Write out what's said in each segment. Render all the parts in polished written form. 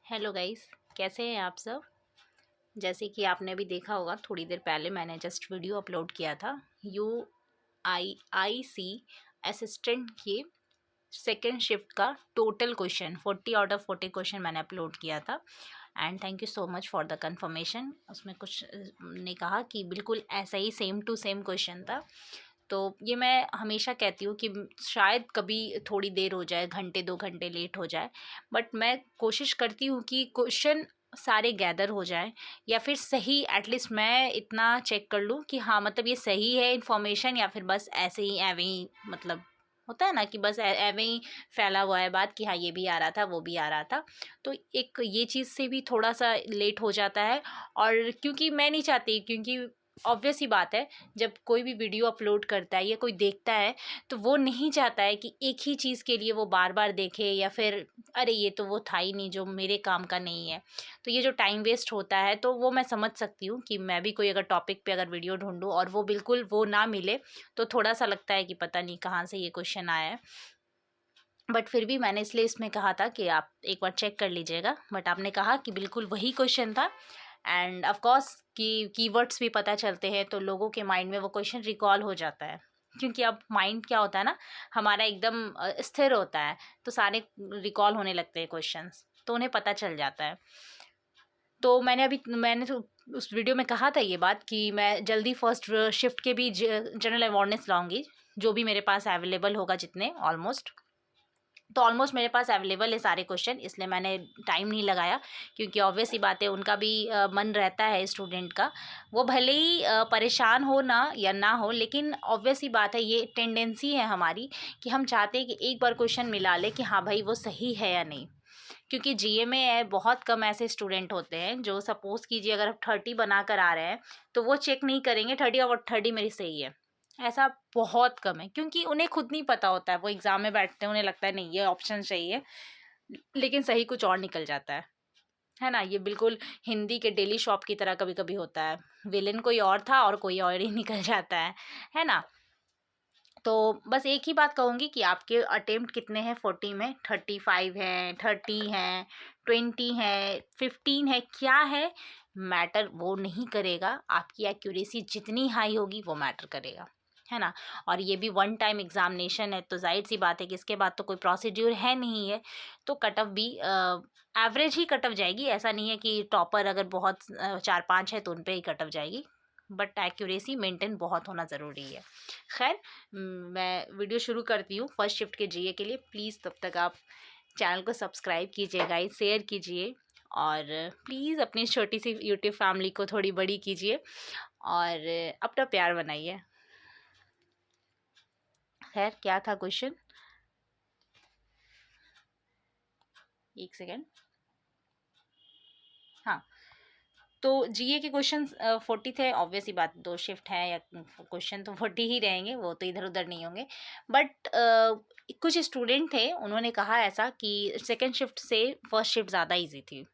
Hello guys, कैसे हैं आप सब। जैसे कि आपने अभी देखा होगा, थोड़ी देर पहले मैंने जस्ट वीडियो अपलोड किया था UIIC असिस्टेंट के सेकेंड शिफ्ट का total question 40 out of 40 question मैंने अपलोड किया था। And thank you so much for the confirmation. उसमें कुछ ने कहा कि बिल्कुल ऐसा ही सेम टू सेम क्वेश्चन था। तो ये मैं हमेशा कहती हूँ कि शायद कभी थोड़ी देर हो जाए, घंटे 2 घंटे लेट हो जाए, बट मैं कोशिश करती हूँ कि क्वेश्चन सारे गैदर हो जाएं, या फिर सही एटलीस्ट मैं इतना चेक कर लूँ कि हाँ मतलब ये सही है इन्फॉर्मेशन, या फिर बस ऐसे ही एवे ही मतलब होता है ना कि बस एवे ही फैला हुआ है बात कि हाँ ये भी आ रहा था वो भी आ रहा था। तो एक ये चीज़ से भी थोड़ा सा लेट हो जाता है। और क्योंकि मैं नहीं चाहती, क्योंकि ऑब्वियस ही बात है, जब कोई भी वीडियो अपलोड करता है या कोई देखता है तो वो नहीं चाहता है कि एक ही चीज़ के लिए वो बार बार देखे, या फिर अरे ये तो वो था ही नहीं जो मेरे काम का नहीं है। तो ये जो टाइम वेस्ट होता है तो वो मैं समझ सकती हूँ कि मैं भी कोई अगर टॉपिक पे अगर वीडियो ढूंढूँ और वो बिल्कुल वो ना मिले तो थोड़ा सा लगता है कि पता नहीं कहाँ से ये क्वेश्चन आया है। बट फिर भी मैंने इसलिए इसमें कहा था कि आप एक बार चेक कर लीजिएगा, बट आपने कहा कि बिल्कुल वही क्वेश्चन था। एंड ऑफ कोर्स कि कीवर्ड्स भी पता चलते हैं तो लोगों के माइंड में वो क्वेश्चन रिकॉल हो जाता है, क्योंकि अब माइंड क्या होता है ना, हमारा एकदम स्थिर होता है, तो सारे रिकॉल होने लगते हैं क्वेश्चंस, तो उन्हें पता चल जाता है। तो मैंने तो उस वीडियो में कहा था ये बात कि मैं जल्दी फर्स्ट शिफ्ट के भी जनरल अवेयरनेस लाऊंगी, जो भी मेरे पास अवेलेबल होगा, जितने ऑलमोस्ट, तो ऑलमोस्ट मेरे पास अवेलेबल है सारे क्वेश्चन, इसलिए मैंने टाइम नहीं लगाया। क्योंकि ऑब्वियस ही बात है, उनका भी मन रहता है स्टूडेंट का, वो भले ही परेशान हो ना या ना हो, लेकिन ऑब्वियस ही बात है, ये टेंडेंसी है हमारी कि हम चाहते हैं कि एक बार क्वेश्चन मिला ले कि हाँ भाई वो सही है या नहीं। क्योंकि जीए में बहुत कम ऐसे स्टूडेंट होते हैं जो सपोज़ कीजिए अगर आप 30 बना कर आ रहे हैं तो वो चेक नहीं करेंगे 30 और 30 मेरी सही है। ऐसा बहुत कम है, क्योंकि उन्हें खुद नहीं पता होता है, वो एग्ज़ाम में बैठते हैं उन्हें लगता है नहीं ये ऑप्शन सही है, लेकिन सही कुछ और निकल जाता है ना। ये बिल्कुल हिंदी के डेली शॉप की तरह कभी कभी होता है, विलेन कोई और था और कोई और ही निकल जाता है ना। तो बस एक ही बात कहूँगी कि आपके अटेम्प्ट कितने हैं 40 में, 35 हैं, 30 हैं, 20 हैं, 15 है, क्या है मैटर वो नहीं करेगा। आपकी एक्यूरेसी जितनी हाई होगी वो मैटर करेगा, है ना। और ये भी वन टाइम एग्जामिनेशन है, तो जाहिर सी बात है कि इसके बाद तो कोई प्रोसीड्यूर है नहीं है, तो कट ऑफ भी एवरेज ही कट ऑफ जाएगी। ऐसा नहीं है कि टॉपर अगर बहुत 4-5 है तो उन पर ही कट ऑफ जाएगी, बट एक्यूरेसी मेंटेन बहुत होना ज़रूरी है। खैर, मैं वीडियो शुरू करती हूँ फर्स्ट शिफ्ट के जीए के लिए। प्लीज़ तब तक आप चैनल को सब्सक्राइब कीजिए गाइस, शेयर कीजिए, और प्लीज़ अपनी छोटी सी यूट्यूब फैमिली को थोड़ी बड़ी कीजिए, और अपना प्यार बनाइए। खैर, क्या था क्वेश्चन, एक सेकेंड। हाँ, तो जीए के क्वेश्चन 40 थे, ऑब्वियसली बात, 2 शिफ्ट है या क्वेश्चन तो 40 ही रहेंगे, वो तो इधर उधर नहीं होंगे। बट कुछ स्टूडेंट थे, उन्होंने कहा ऐसा कि सेकेंड शिफ्ट से फर्स्ट शिफ्ट ज़्यादा इजी थी,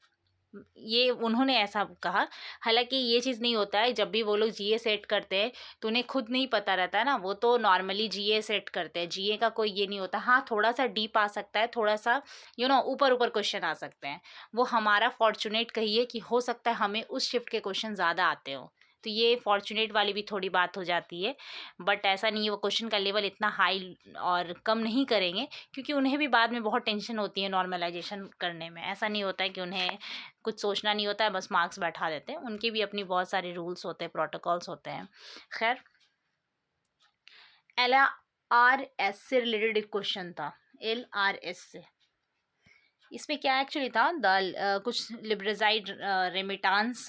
ये उन्होंने ऐसा कहा। हालांकि ये चीज़ नहीं होता है, जब भी वो लोग जीए सेट करते हैं तो उन्हें खुद नहीं पता रहता है ना, वो तो नॉर्मली जीए सेट करते हैं, जीए का कोई ये नहीं होता। हाँ, थोड़ा सा डीप आ सकता है, थोड़ा सा ऊपर ऊपर क्वेश्चन आ सकते हैं, वो हमारा फॉर्चुनेट कहिए कि हो सकता है हमें उस शिफ्ट के क्वेश्चन ज़्यादा आते हो, तो ये फॉर्चुनेट वाली भी थोड़ी बात हो जाती है। बट ऐसा नहीं है, वो क्वेश्चन का लेवल इतना हाई और कम नहीं करेंगे, क्योंकि उन्हें भी बाद में बहुत टेंशन होती है नॉर्मलाइजेशन करने में। ऐसा नहीं होता है कि उन्हें कुछ सोचना नहीं होता है, बस मार्क्स बैठा देते हैं, उनके भी अपनी बहुत सारे रूल्स होते हैं, प्रोटोकॉल्स होते हैं। खैर, LRS से रिलेटेड एक क्वेश्चन था, LRS से। इसमें क्या एक्चुअली था, कुछ लिबरेजाइड रेमिटांस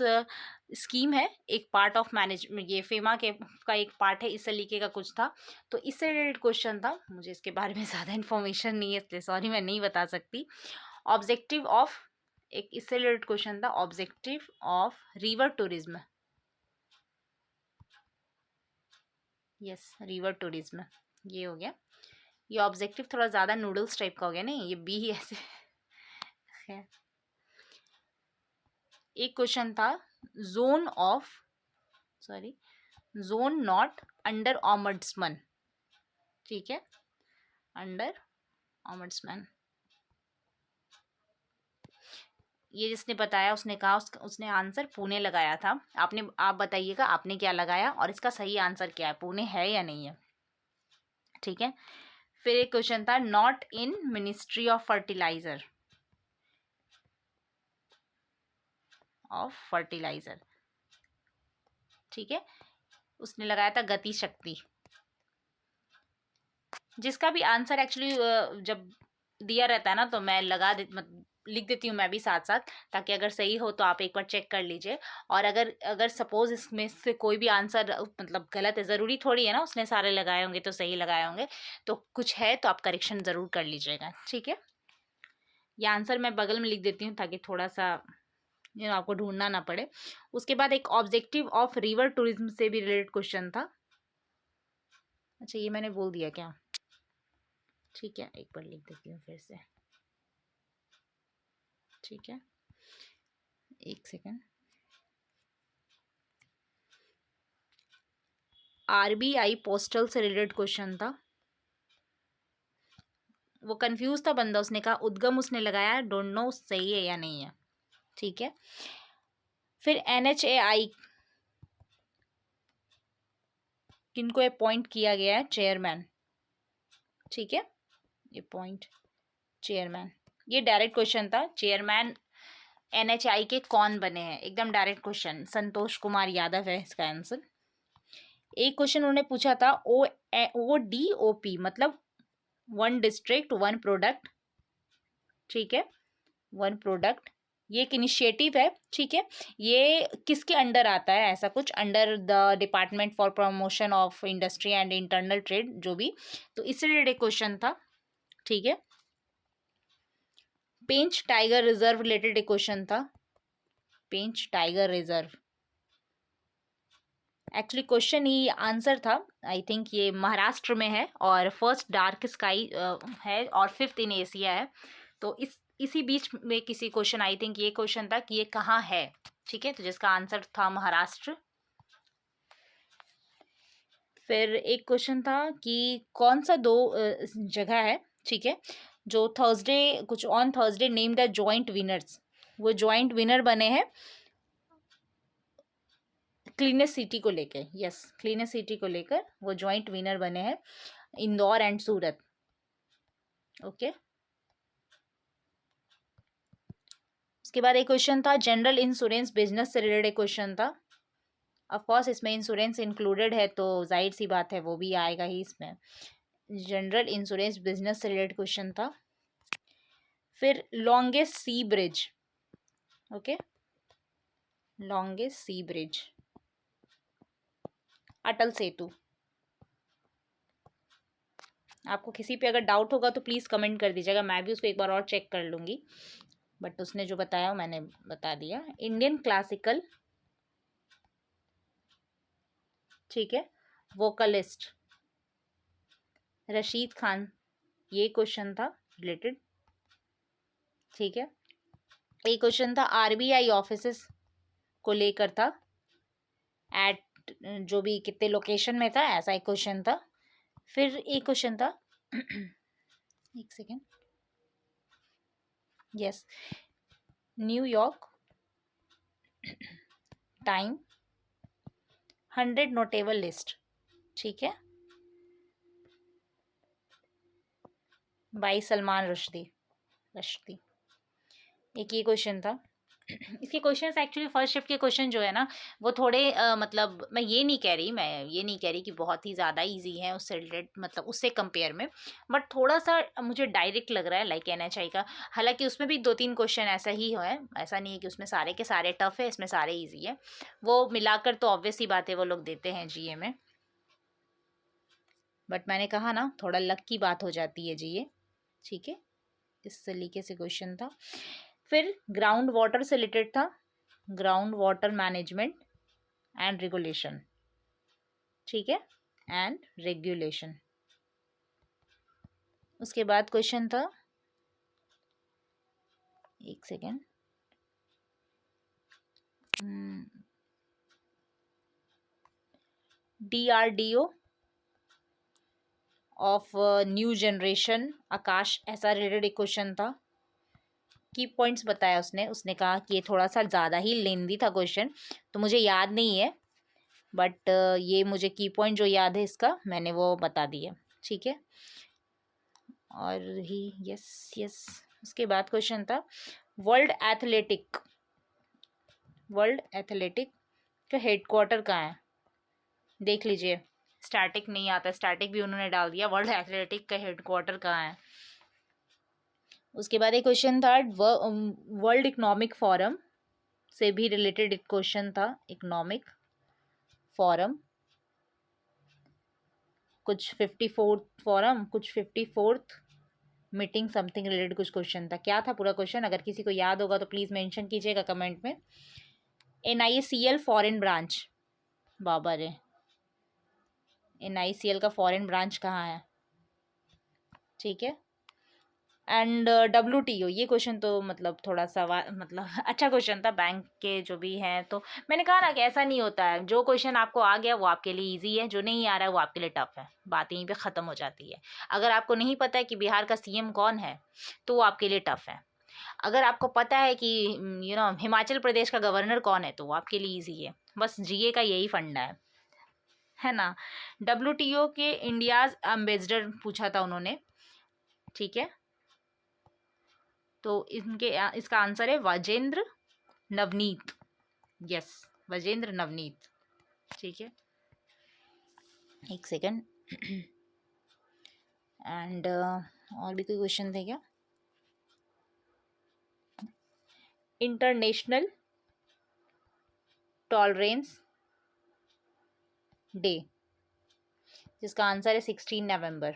स्कीम है, एक पार्ट ऑफ मैनेजमेंट, ये फेमा के का एक पार्ट है, इस तरीके का कुछ था। तो इससे रिलेटेड क्वेश्चन था, मुझे इसके बारे में ज़्यादा इन्फॉर्मेशन नहीं है, इसलिए सॉरी मैं नहीं बता सकती। ऑब्जेक्टिव ऑफ, एक इससे रिलेटेड क्वेश्चन था, objective of river tourism. Yes, river tourism, ये हो गया। ये ऑब्जेक्टिव थोड़ा ज़्यादा नूडल्स टाइप का हो गया, नहीं ये बी ही ऐसे है। एक क्वेश्चन था, zone of, sorry, zone not under ombudsman, ठीक है, अंडर ऑमर्ड्समैन। ये जिसने बताया उसने कहा उसने आंसर पुणे लगाया था। आप बताइएगा आपने क्या लगाया और इसका सही आंसर क्या है, पुणे है या नहीं है। ठीक है, फिर एक क्वेश्चन था not in ministry of fertilizer, ठीक है, उसने लगाया था गति शक्ति। जिसका भी आंसर एक्चुअली जब दिया रहता है ना तो मैं लिख देती हूँ मैं भी साथ साथ, ताकि अगर सही हो तो आप एक बार चेक कर लीजिए। और अगर अगर सपोज इसमें से कोई भी आंसर मतलब गलत है, ज़रूरी थोड़ी है ना उसने सारे लगाए होंगे तो सही लगाए होंगे, तो कुछ है तो आप करेक्शन ज़रूर कर लीजिएगा। ठीक है, ये आंसर मैं बगल में लिख देती हूँ ताकि थोड़ा सा आपको ढूंढना ना पड़े। उसके बाद एक ऑब्जेक्टिव ऑफ रिवर टूरिज्म से भी रिलेटेड क्वेश्चन था। अच्छा, ये मैंने बोल दिया क्या? ठीक है, एक बार लिख देती हूँ फिर से। ठीक है, एक सेकेंड। आरबीआई पोस्टल से रिलेटेड क्वेश्चन था। वो कंफ्यूज था बंदा, उसने कहा उद्गम उसने लगाया, डोंट नो सही है या नहीं है। ठीक है, फिर एनएचएआई किनको अपॉइंट किया गया है चेयरमैन। ठीक है, ये पॉइंट चेयरमैन, ये डायरेक्ट क्वेश्चन था। चेयरमैन एनएचआई के कौन बने हैं, एकदम डायरेक्ट क्वेश्चन। संतोष कुमार यादव है इसका आंसर। एक क्वेश्चन उन्होंने पूछा था ODOP मतलब वन डिस्ट्रिक्ट वन प्रोडक्ट। ठीक है, वन प्रोडक्ट, ये एक इनिशिएटिव है। ठीक है, ये किसके अंडर आता है, ऐसा कुछ under the department for promotion of industry and internal trade, जो भी। तो इससे रिलेटेड क्वेश्चन था। ठीक है, पेंच टाइगर रिजर्व रिलेटेड एक क्वेश्चन था। पेंच टाइगर रिजर्व, एक्चुअली क्वेश्चन ही आंसर था। आई थिंक ये महाराष्ट्र में है और फर्स्ट डार्क स्काई है और 5th इन एशिया है। तो इसी बीच में किसी क्वेश्चन, आई थिंक ये क्वेश्चन था कि ये कहाँ है। ठीक है, तो जिसका आंसर था महाराष्ट्र। फिर एक क्वेश्चन था कि कौन सा दो जगह है, ठीक है, जो थर्सडे कुछ on Thursday named the joint winners, वो जॉइंट विनर बने हैं क्लीनेस्ट सिटी को लेकर। यस, क्लीनेस्ट सिटी को लेकर वो जॉइंट विनर बने हैं, इंदौर एंड सूरत। ओके, उसके बाद एक क्वेश्चन था जनरल इंश्योरेंस बिजनेस से रिलेटेड एक क्वेश्चन था। ऑफ कोर्स इसमें इंश्योरेंस इंक्लूडेड है तो जाहिर सी बात है वो भी आएगा ही इसमें। जनरल इंश्योरेंस बिजनेस से रिलेटेड क्वेश्चन था। फिर लॉन्गेस्ट सी ब्रिज, ओके, लॉन्गेस्ट सी ब्रिज अटल सेतु। आपको किसी पे अगर डाउट होगा तो प्लीज़ कमेंट कर दीजिएगा, मैं भी उसको एक बार और चेक कर लूँगी, बट उसने जो बताया मैंने बता दिया। इंडियन क्लासिकल, ठीक है, वोकलिस्ट रशीद खान, ये क्वेश्चन था रिलेटेड। ठीक है, एक क्वेश्चन था आरबीआई ऑफिसेस को लेकर था, एट जो भी कितने लोकेशन में था, ऐसा एक क्वेश्चन था। फिर एक क्वेश्चन था एक second, yes, New York time 100 notable list, ठीक है, बाई सलमान रुश्दी। एक ये क्वेश्चन था। इसके क्वेश्चंस एक्चुअली फर्स्ट शिफ्ट के क्वेश्चन जो है ना वो थोड़े मतलब मैं ये नहीं कह रही कि बहुत ही ज़्यादा इजी है उससे रिलेटेड, मतलब उससे कंपेयर में, बट थोड़ा सा मुझे डायरेक्ट लग रहा है लाइक एनएचआई का। हालांकि उसमें भी 2-3 क्वेश्चन ऐसा ही है, ऐसा नहीं है कि उसमें सारे के सारे टफ है, इसमें सारे ईजी है। वो मिलाकर तो ऑब्वियस ही बात है वो लोग देते हैं जीए में, बट मैंने कहा ना थोड़ा लक की बात हो जाती है जीए। ठीक है, इस तरीके से क्वेश्चन था। फिर ग्राउंड वाटर से रिलेटेड था, ground water management and regulation, ठीक है, एंड रेगुलेशन। उसके बाद क्वेश्चन था, एक second, DRDO of new generation Akash, ऐसा रिलेटेड एक क्वेश्चन था। की पॉइंट्स बताया उसने। उसने कहा कि ये थोड़ा सा ज़्यादा ही लेंदी था क्वेश्चन, तो मुझे याद नहीं है, बट ये मुझे की पॉइंट जो याद है इसका मैंने वो बता दिया, ठीक है। और ही यस यस, उसके बाद क्वेश्चन था वर्ल्ड एथलेटिक का हेडक्वार्टर कहाँ है, देख लीजिए। स्टैटिक नहीं आता, स्टैटिक भी उन्होंने डाल दिया, वर्ल्ड एथलेटिक का हेडक्वार्टर कहाँ है। उसके बाद एक क्वेश्चन था वर्ल्ड इकोनॉमिक फोरम से भी रिलेटेड एक क्वेश्चन था, इकोनॉमिक फोरम, कुछ 54th फोरम, कुछ 54th मीटिंग, समथिंग रिलेटेड कुछ क्वेश्चन था। क्या था पूरा क्वेश्चन, अगर किसी को याद होगा तो प्लीज़ मेंशन कीजिएगा कमेंट में। NICL फॉरेन ब्रांच, बाबा रे, NICL का फॉरेन ब्रांच कहाँ है, ठीक है। एंड WTO, ये क्वेश्चन तो मतलब थोड़ा सा मतलब अच्छा क्वेश्चन था, बैंक के जो भी हैं। तो मैंने कहा ना कि ऐसा नहीं होता है, जो क्वेश्चन आपको आ गया वो आपके लिए इजी है, जो नहीं आ रहा है वो आपके लिए टफ है, बात यहीं पे ख़त्म हो जाती है। अगर आपको नहीं पता है कि बिहार का CM कौन है तो वो आपके लिए टफ है। अगर आपको पता है कि हिमाचल प्रदेश का गवर्नर कौन है तो वो आपके लिए ईजी है। बस GA का यही फंडा है ना। WTO के इंडियाज़ एम्बेसडर पूछा था उन्होंने, ठीक है। तो इसका आंसर है वाजेंद्र नवनीत, यस, वाजेंद्र नवनीत, ठीक है। एक सेकंड। एंड और भी कोई क्वेश्चन थे क्या। इंटरनेशनल टॉलरेंस डे, जिसका आंसर है 16 नवंबर।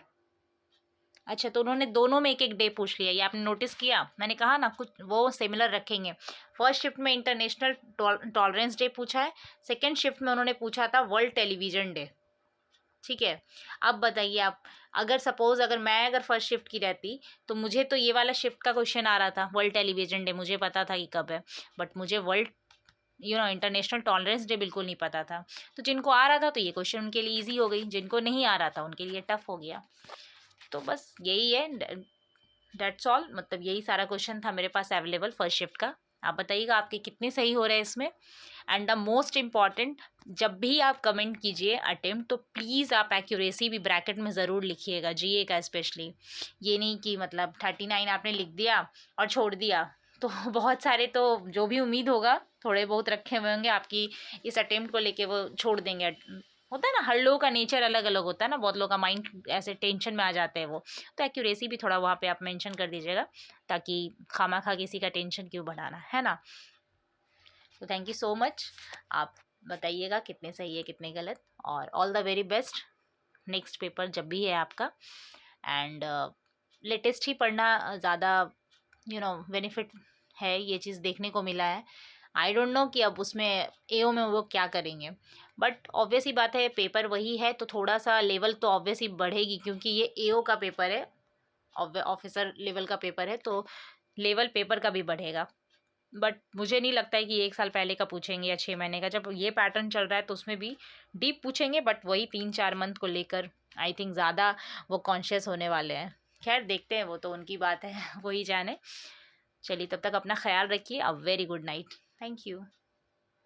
अच्छा, तो उन्होंने दोनों में एक एक डे पूछ लिया, ये आपने नोटिस किया। मैंने कहा ना कुछ वो सिमिलर रखेंगे। फर्स्ट शिफ्ट में इंटरनेशनल टॉलरेंस डे पूछा है, सेकेंड शिफ्ट में उन्होंने पूछा था वर्ल्ड टेलीविजन डे, ठीक है। अब बताइए आप, अगर सपोज अगर फर्स्ट शिफ्ट की रहती तो मुझे तो ये वाला शिफ्ट का क्वेश्चन आ रहा था, वर्ल्ड टेलीविजन डे मुझे पता था कि कब है, बट मुझे वर्ल्ड इंटरनेशनल टॉलरेंस डे बिल्कुल नहीं पता था। तो जिनको आ रहा था तो ये क्वेश्चन उनके लिए ईजी हो गई, जिनको नहीं आ रहा था उनके लिए टफ हो गया। तो बस यही है, डेट्स ऑल, मतलब यही सारा क्वेश्चन था मेरे पास अवेलेबल फर्स्ट शिफ्ट का। आप बताइएगा आपके कितने सही हो रहे हैं इसमें। एंड द मोस्ट इम्पॉर्टेंट, जब भी आप कमेंट कीजिए अटेम्प्ट, तो प्लीज़ आप एक्यूरेसी भी ब्रैकेट में ज़रूर लिखिएगा, GA का स्पेशली। ये नहीं कि मतलब 39 आपने लिख दिया और छोड़ दिया, तो बहुत सारे तो जो भी उम्मीद होगा थोड़े बहुत रखे हुए होंगे आपकी इस अटेम्प्ट को लेके, वो छोड़ देंगे। होता है ना, हर लोगों का नेचर अलग अलग होता है ना, बहुत लोगों का माइंड ऐसे टेंशन में आ जाते हैं वो। तो एक्यूरेसी भी थोड़ा वहाँ पे आप मेंशन कर दीजिएगा, ताकि खामा किसी का टेंशन क्यों बढ़ाना, है ना। तो थैंक यू सो मच। आप बताइएगा कितने सही है कितने गलत, और all the very best next paper जब भी है आपका। एंड लेटेस्ट ही पढ़ना ज़्यादा बेनिफिट है, ये चीज़ देखने को मिला है। आई डोंट नो कि अब उसमें AO में वो क्या करेंगे, बट ऑब्वियस ही बात है, पेपर वही है तो थोड़ा सा लेवल तो ऑब्वियस ही बढ़ेगी, क्योंकि ये AO का पेपर है, ऑफिसर लेवल का पेपर है, तो लेवल पेपर का भी बढ़ेगा। बट मुझे नहीं लगता है कि 1 साल पहले का पूछेंगे या 6 महीने का, जब ये पैटर्न चल रहा है तो उसमें भी डीप पूछेंगे, बट वही 3-4 मंथ को लेकर आई थिंक ज़्यादा वो कॉन्शियस होने वाले हैं। खैर देखते हैं, वो तो उनकी बात है, वही जाने। चलिए, तब तक अपना ख्याल रखिए। A very good night, thank you.